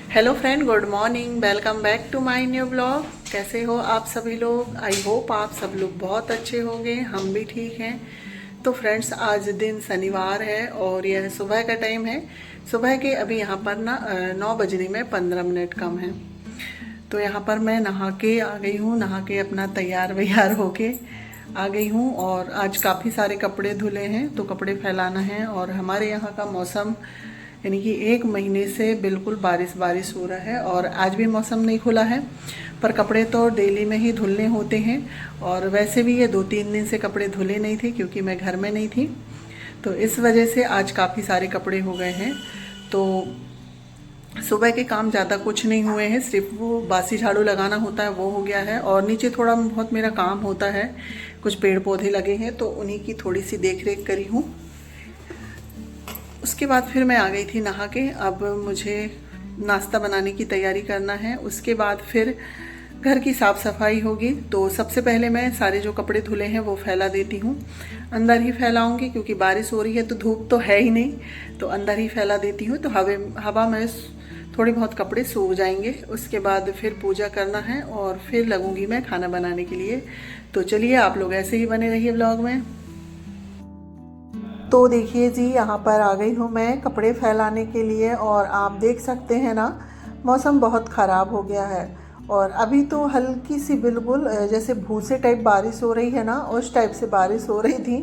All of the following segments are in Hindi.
Hello friend, good morning. Welcome back to my new blog. कैसे हो आप सभी लोग? आई होप आप सब लोग बहुत अच्छे होंगे। हम भी ठीक हैं। तो फ्रेंड्स, आज दिन शनिवार है और यह सुबह का टाइम है। सुबह के अभी यहाँ पर ना 9 बजने में 15 मिनट कम है। तो यहाँ पर मैं नहा के आ गई हूँ। नहा के अपना तैयार वैयार होके आ गई हूँ। और आज काफ़ी सारे कपड़े धुले हैं तो कपड़े फैलाना है। और हमारे यहाँ का मौसम यानी कि 1 महीने से बिल्कुल बारिश बारिश हो रहा है। और आज भी मौसम नहीं खुला है, पर कपड़े तो डेली में ही धुलने होते हैं। और वैसे भी ये 2-3 दिन से कपड़े धुले नहीं थे क्योंकि मैं घर में नहीं थी, तो इस वजह से आज काफ़ी सारे कपड़े हो गए हैं। तो सुबह के काम ज़्यादा कुछ नहीं हुए हैं, सिर्फ वो बासी झाड़ू लगाना होता है वो हो गया है। और नीचे थोड़ा बहुत मेरा काम होता है, कुछ पेड़ पौधे लगे हैं तो उन्हीं की थोड़ी सी देख रेख करी हूँ। उसके बाद फिर मैं आ गई थी नहा के। अब मुझे नाश्ता बनाने की तैयारी करना है। उसके बाद फिर घर की साफ़ सफाई होगी। तो सबसे पहले मैं सारे जो कपड़े धुले हैं वो फैला देती हूँ। अंदर ही फैलाऊंगी क्योंकि बारिश हो रही है तो धूप तो है ही नहीं, तो अंदर ही फैला देती हूँ। तो हवा में थोड़े बहुत कपड़े सूख जाएंगे। उसके बाद फिर पूजा करना है और फिर लगूंगी मैं खाना बनाने के लिए। तो चलिए, आप लोग ऐसे ही बने रहिए ब्लॉग में। तो देखिए जी, यहाँ पर आ गई हूँ मैं कपड़े फैलाने के लिए। और आप देख सकते हैं ना, मौसम बहुत ख़राब हो गया है। और अभी तो हल्की सी बिल्कुल जैसे भूसे टाइप बारिश हो रही है ना, उस टाइप से बारिश हो रही थी।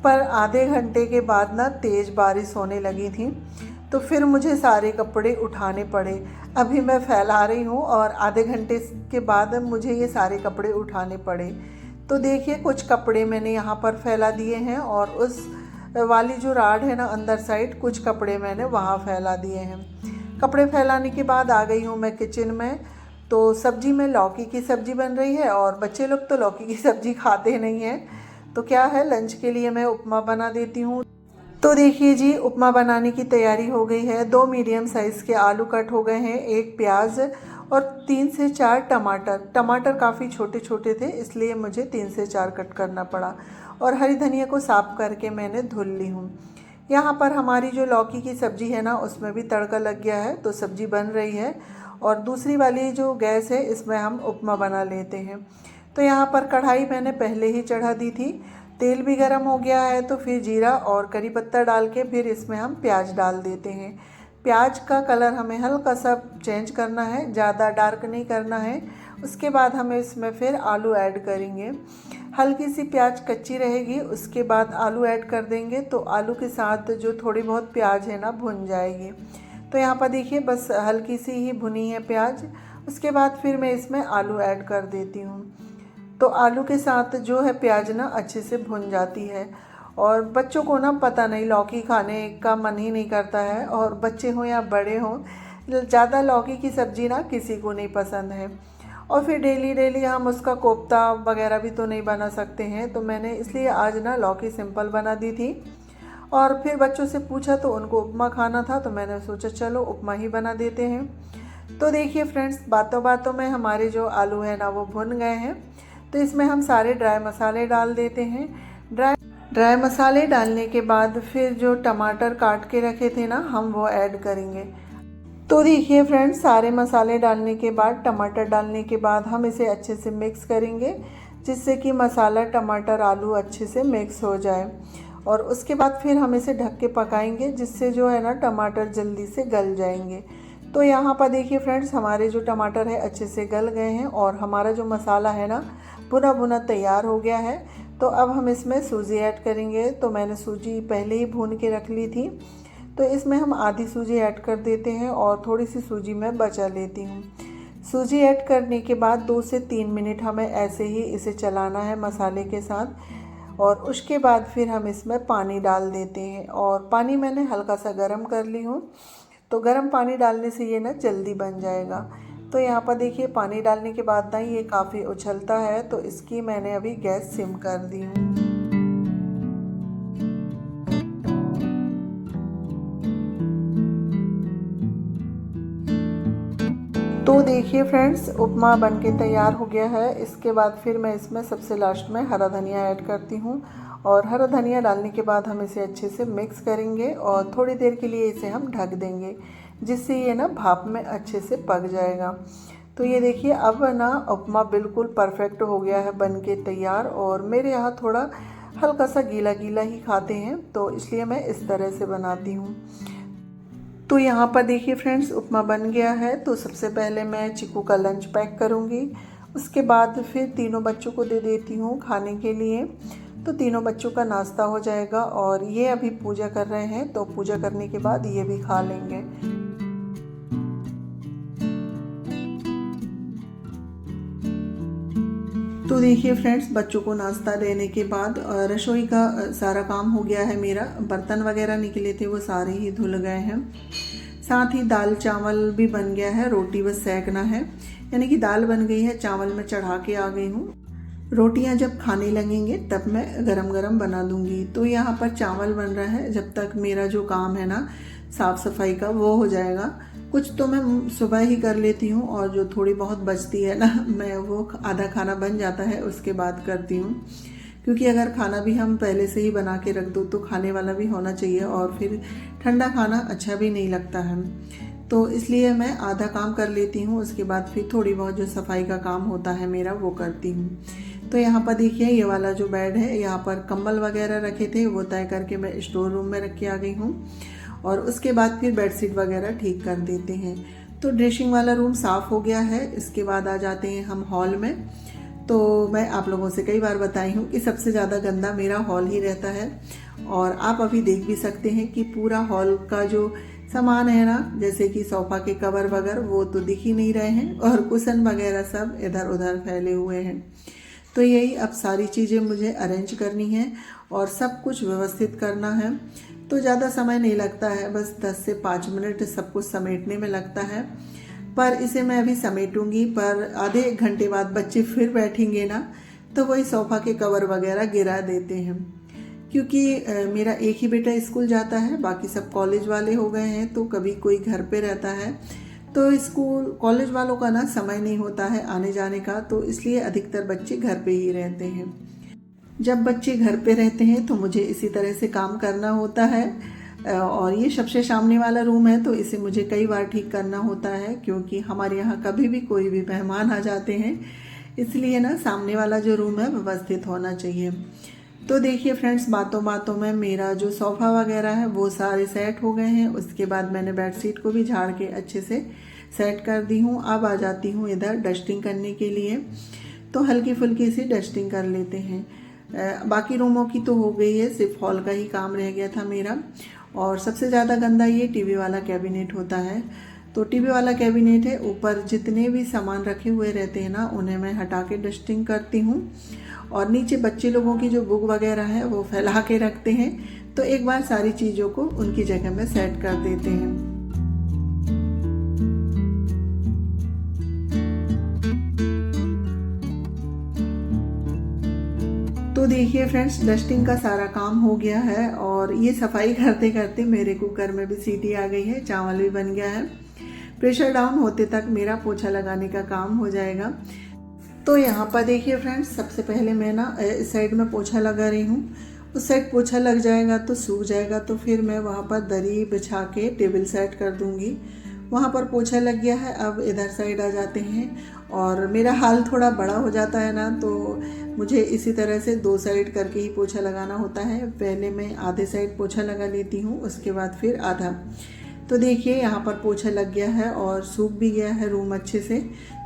पर आधे घंटे के बाद ना तेज़ बारिश होने लगी थी, तो फिर मुझे सारे कपड़े उठाने पड़े। अभी मैं फैला रही हूँ और आधे घंटे के बाद मुझे ये सारे कपड़े उठाने पड़े। तो देखिए, कुछ कपड़े मैंने यहाँ पर फैला दिए हैं और उस वाली जो राड है ना अंदर साइड, कुछ कपड़े मैंने वहाँ फैला दिए हैं। कपड़े फैलाने के बाद आ गई हूँ मैं किचन में। तो सब्जी में लौकी की सब्जी बन रही है और बच्चे लोग तो लौकी की सब्जी खाते नहीं हैं। तो क्या है, लंच के लिए मैं उपमा बना देती हूँ। तो देखिए जी, उपमा बनाने की तैयारी हो गई है। 2 मीडियम साइज़ के आलू कट हो गए हैं, 1 प्याज और 3 से 4 टमाटर। टमाटर काफ़ी छोटे छोटे थे इसलिए मुझे 3 से 4 कट करना पड़ा। और हरी धनिया को साफ़ करके मैंने धुल ली हूँ। यहाँ पर हमारी जो लौकी की सब्ज़ी है ना, उसमें भी तड़का लग गया है, तो सब्ज़ी बन रही है। और दूसरी वाली जो गैस है, इसमें हम उपमा बना लेते हैं। तो यहाँ पर कढ़ाई मैंने पहले ही चढ़ा दी थी। तेल भी गर्म हो गया है, तो फिर जीरा और करी पत्ता डाल के फिर इसमें हम प्याज डाल देते हैं। प्याज का कलर हमें हल्का सा चेंज करना है, ज़्यादा डार्क नहीं करना है। उसके बाद हम इसमें फिर आलू ऐड करेंगे। हल्की सी प्याज कच्ची रहेगी, उसके बाद आलू ऐड कर देंगे तो आलू के साथ जो थोड़ी बहुत प्याज है ना भुन जाएगी। तो यहाँ पर देखिए, बस हल्की सी ही भुनी है प्याज। उसके बाद फिर मैं इसमें आलू ऐड कर देती हूँ। तो आलू के साथ जो है प्याज ना अच्छे से भुन जाती है। और बच्चों को ना पता नहीं, लौकी खाने का मन ही नहीं करता है। और बच्चे हों या बड़े हों, ज़्यादा लौकी की सब्ज़ी ना किसी को नहीं पसंद है। और फिर डेली डेली हम उसका कोफ्ता वगैरह भी तो नहीं बना सकते हैं, तो मैंने इसलिए आज ना लौकी सिंपल बना दी थी। और फिर बच्चों से पूछा तो उनको उपमा खाना था, तो मैंने सोचा चलो उपमा ही बना देते हैं। तो देखिए फ्रेंड्स, बातों बातों में हमारे जो आलू है ना वो भुन गए हैं। तो इसमें हम सारे ड्राई मसाले डाल देते हैं। ड्राई मसाले डालने के बाद फिर जो टमाटर काट के रखे थे ना, हम वो ऐड करेंगे। तो देखिए फ्रेंड्स, सारे मसाले डालने के बाद, टमाटर डालने के बाद हम इसे अच्छे से मिक्स करेंगे, जिससे कि मसाला टमाटर आलू अच्छे से मिक्स हो जाए। और उसके बाद फिर हम इसे ढक के पकाएंगे, जिससे जो है ना टमाटर जल्दी से गल जाएंगे। तो यहाँ पर देखिए फ्रेंड्स, हमारे जो टमाटर है अच्छे से गल गए हैं और हमारा जो मसाला है ना भुना भुना तैयार हो गया है। तो अब हम इसमें सूजी ऐड करेंगे। तो मैंने सूजी पहले ही भून के रख ली थी, तो इसमें हम आधी सूजी ऐड कर देते हैं और थोड़ी सी सूजी मैं बचा लेती हूँ। सूजी ऐड करने के बाद 2 से 3 मिनट हमें ऐसे ही इसे चलाना है मसाले के साथ। और उसके बाद फिर हम इसमें पानी डाल देते हैं। और पानी मैंने हल्का सा गर्म कर ली हूँ, तो गर्म पानी डालने से ये ना जल्दी बन जाएगा। तो यहाँ पर देखिए, पानी डालने के बाद ना ये काफ़ी उछलता है, तो इसकी मैंने अभी गैस सिम कर दी हूँ। तो देखिए फ्रेंड्स, उपमा बनके तैयार हो गया है। इसके बाद फिर मैं इसमें सबसे लास्ट में हरा धनिया ऐड करती हूँ और हरा धनिया डालने के बाद हम इसे अच्छे से मिक्स करेंगे और थोड़ी देर के लिए इसे हम ढक देंगे, जिससे ये ना भाप में अच्छे से पक जाएगा। तो ये देखिए अब ना उपमा बिल्कुल परफेक्ट हो गया है, बन के तैयार। और मेरे यहाँ थोड़ा हल्का सा गीला गीला ही खाते हैं, तो इसलिए मैं इस तरह से बनाती हूँ। तो यहाँ पर देखिए फ्रेंड्स, उपमा बन गया है। तो सबसे पहले मैं चिकू का लंच पैक करूँगी, उसके बाद फिर तीनों बच्चों को दे देती हूँ खाने के लिए। तो तीनों बच्चों का नाश्ता हो जाएगा और ये अभी पूजा कर रहे हैं, तो पूजा करने के बाद ये भी खा लेंगे। तो देखिए फ्रेंड्स, बच्चों को नाश्ता देने के बाद रसोई का सारा काम हो गया है मेरा। बर्तन वगैरह निकले थे वो सारे ही धुल गए हैं, साथ ही दाल चावल भी बन गया है, रोटी बस सेकना है। यानी कि दाल बन गई है, चावल में चढ़ा के आ गई हूँ। रोटियां जब खाने लगेंगे तब मैं गरम गरम बना दूंगी। तो यहाँ पर चावल बन रहा है, जब तक मेरा जो काम है ना साफ़ सफाई का वो हो जाएगा। कुछ तो मैं सुबह ही कर लेती हूँ और जो थोड़ी बहुत बचती है ना, मैं वो आधा खाना बन जाता है उसके बाद करती हूँ। क्योंकि अगर खाना भी हम पहले से ही बना के रख दो तो खाने वाला भी होना चाहिए, और फिर ठंडा खाना अच्छा भी नहीं लगता है। तो इसलिए मैं आधा काम कर लेती हूँ, उसके बाद फिर थोड़ी बहुत जो सफाई का काम होता है मेरा वो करती हूँ। तो यहाँ पर देखिए ये वाला जो बेड है, यहाँ पर कंबल वगैरह रखे थे वो तय करके मैं स्टोर रूम में रख के आ गई हूँ, और उसके बाद फिर बेडशीट वगैरह ठीक कर देते हैं। तो ड्रेसिंग वाला रूम साफ़ हो गया है। इसके बाद आ जाते हैं हम हॉल में। तो मैं आप लोगों से कई बार बताई हूँ कि सबसे ज़्यादा गंदा मेरा हॉल ही रहता है, और आप अभी देख भी सकते हैं कि पूरा हॉल का जो सामान है ना, जैसे कि सोफ़ा के कवर वगैरह वो तो दिख ही नहीं रहे हैं, और कुशन वगैरह सब इधर उधर फैले हुए हैं। तो यही अब सारी चीज़ें मुझे अरेंज करनी है और सब कुछ व्यवस्थित करना है। तो ज़्यादा समय नहीं लगता है, बस 10 से 5 मिनट सब कुछ समेटने में लगता है। पर इसे मैं अभी समेटूंगी, पर आधे एक घंटे बाद बच्चे फिर बैठेंगे ना, तो वही सोफ़ा के कवर वगैरह गिरा देते हैं। क्योंकि मेरा एक ही बेटा स्कूल जाता है, बाकी सब कॉलेज वाले हो गए हैं, तो कभी कोई घर पे रहता है। तो स्कूल कॉलेज वालों का ना समय नहीं होता है आने जाने का, तो इसलिए अधिकतर बच्चे घर पे ही रहते हैं। जब बच्चे घर पे रहते हैं तो मुझे इसी तरह से काम करना होता है। और ये सबसे सामने वाला रूम है, तो इसे मुझे कई बार ठीक करना होता है, क्योंकि हमारे यहाँ कभी भी कोई भी मेहमान आ जाते हैं, इसलिए ना सामने वाला जो रूम है व्यवस्थित होना चाहिए। तो देखिए फ्रेंड्स, बातों बातों में मेरा जो सोफ़ा वगैरह है वो सारे सेट हो गए हैं। उसके बाद मैंने बेडशीट को भी झाड़ के अच्छे से सेट कर दी हूँ। अब आ जाती हूँ इधर डस्टिंग करने के लिए। तो हल्की फुल्की सी डस्टिंग कर लेते हैं। बाकी रूमों की तो हो गई है, सिर्फ हॉल का ही काम रह गया था मेरा। और सबसे ज़्यादा गंदा ये टीवी वाला कैबिनेट होता है। तो टीवी वाला कैबिनेट है, ऊपर जितने भी सामान रखे हुए रहते हैं ना, उन्हें मैं हटा के डस्टिंग करती हूँ। और नीचे बच्चे लोगों की जो बुक वगैरह है वो फैला के रखते हैं, तो एक बार सारी चीज़ों को उनकी जगह में सेट कर देते हैं। तो देखिए फ्रेंड्स, डस्टिंग का सारा काम हो गया है, और ये सफाई करते करते मेरे कुकर में भी सीटी आ गई है, चावल भी बन गया है। प्रेशर डाउन होते तक मेरा पोछा लगाने का काम हो जाएगा। तो यहाँ पर देखिए फ्रेंड्स, सबसे पहले मैं ना इस साइड में पोछा लगा रही हूँ। उस साइड पोछा लग जाएगा तो सूख जाएगा, तो फिर मैं वहाँ पर दरी बिछा के टेबल सेट कर दूँगी। वहाँ पर पोछा लग गया है, अब इधर साइड आ जाते हैं। और मेरा हाल थोड़ा बड़ा हो जाता है ना, तो मुझे इसी तरह से 2 साइड करके ही पोछा लगाना होता है। पहले मैं आधे साइड पोछा लगा लेती हूँ, उसके बाद फिर आधा। तो देखिए यहाँ पर पोछा लग गया है और सूख भी गया है रूम अच्छे से।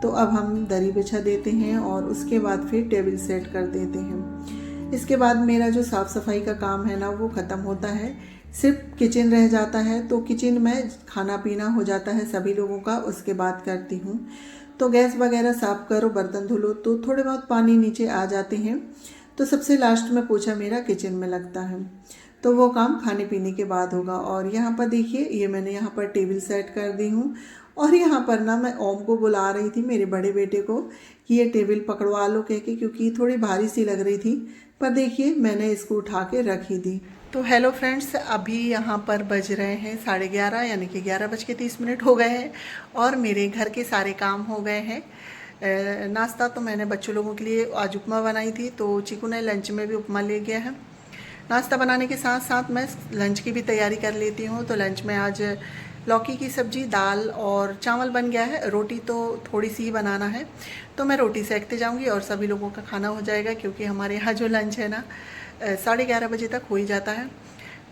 तो अब हम दरी बिछा देते हैं और उसके बाद फिर टेबल सेट कर देते हैं। इसके बाद मेरा जो साफ़ सफाई का काम है ना वो ख़त्म होता है, सिर्फ किचन रह जाता है। तो किचन में खाना पीना हो जाता है सभी लोगों का, उसके बाद करती हूँ। तो गैस वगैरह साफ़ करो, बर्तन धुलो, तो थोड़े बहुत पानी नीचे आ जाते हैं। तो सबसे लास्ट में पोछा मेरा किचन में लगता है, तो वो काम खाने पीने के बाद होगा। और यहाँ पर देखिए, ये मैंने यहाँ पर टेबल सेट कर दी हूँ। और यहाँ पर ना मैं ओम को बुला रही थी, मेरे बड़े बेटे को, कि ये टेबल पकड़वा लो कह के, क्योंकि थोड़ी भारी सी लग रही थी। पर देखिए मैंने इसको उठा के रख ही दी। तो हेलो फ्रेंड्स, अभी यहाँ पर बज रहे हैं 11:30, यानी कि 11:30 हो गए हैं, और मेरे घर के सारे काम हो गए हैं। नाश्ता तो मैंने बच्चों लोगों के लिए आज उपमा बनाई थी, तो चीकू ने लंच में भी उपमा ले गया है। नाश्ता बनाने के साथ साथ मैं लंच की भी तैयारी कर लेती हूँ। तो लंच में आज लौकी की सब्ज़ी, दाल और चावल बन गया है। रोटी तो थोड़ी सी ही बनाना है, तो मैं रोटी सेकते जाऊँगी और सभी लोगों का खाना हो जाएगा, क्योंकि हमारे यहाँ जो लंच है ना 11:30 बजे तक हो ही जाता है।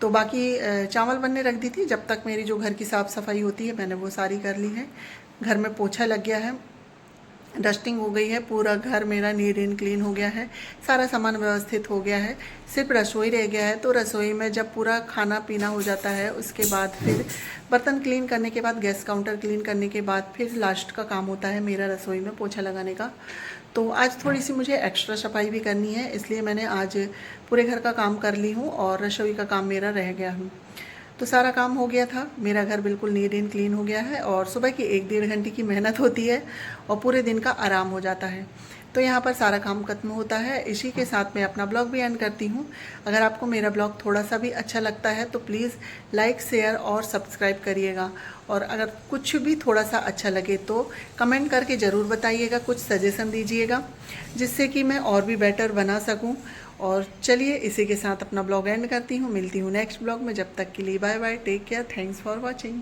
तो बाकी चावल बनने रख दी थी। जब तक मेरी जो घर की साफ़ सफाई होती है मैंने वो सारी कर ली है। घर में पोछा लग गया है, डस्टिंग हो गई है, पूरा घर मेरा नीट एंड क्लीन हो गया है, सारा सामान व्यवस्थित हो गया है। सिर्फ रसोई रह गया है। तो रसोई में जब पूरा खाना पीना हो जाता है उसके बाद फिर बर्तन क्लीन करने के बाद, गैस काउंटर क्लीन करने के बाद फिर लास्ट का काम होता है मेरा रसोई में पोछा लगाने का। तो आज थोड़ी सी मुझे एक्स्ट्रा सफाई भी करनी है, इसलिए मैंने आज पूरे घर का काम कर ली हूँ और रसोई का काम मेरा रह गया हूँ। तो सारा काम हो गया था, मेरा घर बिल्कुल नीट एंड क्लीन हो गया है और सुबह की 1-1.5 घंटे की मेहनत होती है और पूरे दिन का आराम हो जाता है। तो यहाँ पर सारा काम खत्म होता है। इसी के साथ मैं अपना ब्लॉग भी एंड करती हूँ। अगर आपको मेरा ब्लॉग थोड़ा सा भी अच्छा लगता है तो प्लीज़ लाइक, शेयर और सब्सक्राइब करिएगा। और अगर कुछ भी थोड़ा सा अच्छा लगे तो कमेंट करके ज़रूर बताइएगा, कुछ सजेशन दीजिएगा, जिससे कि मैं और भी बेटर बना सकूँ। और चलिए इसी के साथ अपना ब्लॉग एंड करती हूँ। मिलती हूँ नेक्स्ट ब्लॉग में। जब तक के लिए bye bye, take care, thanks for watching.